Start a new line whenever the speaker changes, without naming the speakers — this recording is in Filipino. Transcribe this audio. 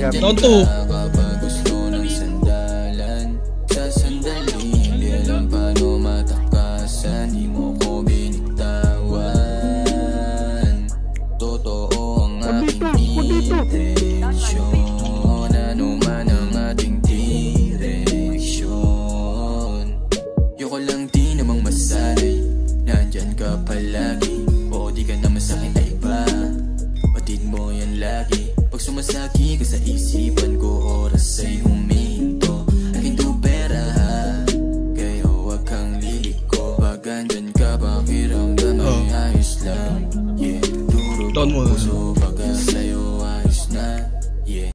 Round 2.
Kapag gusto ng sandalan sa sandali, di alam paano matakasan. Di mo ko binitawan. Totoo ang aking intensyon. Ano man ang ating direksyon. Yoko lang di namang masanay, nandyan ka palagi. O di ka naman sa'kin ay iba, batid mo yan lagi. Pag sumasagi ka sa isipan ko, oras ay huminto. Akin to pera ha, kaya huwag kang liliko. Pag andyan ka, pakiramdam ay ayos lang. Yeah, durog ang puso pag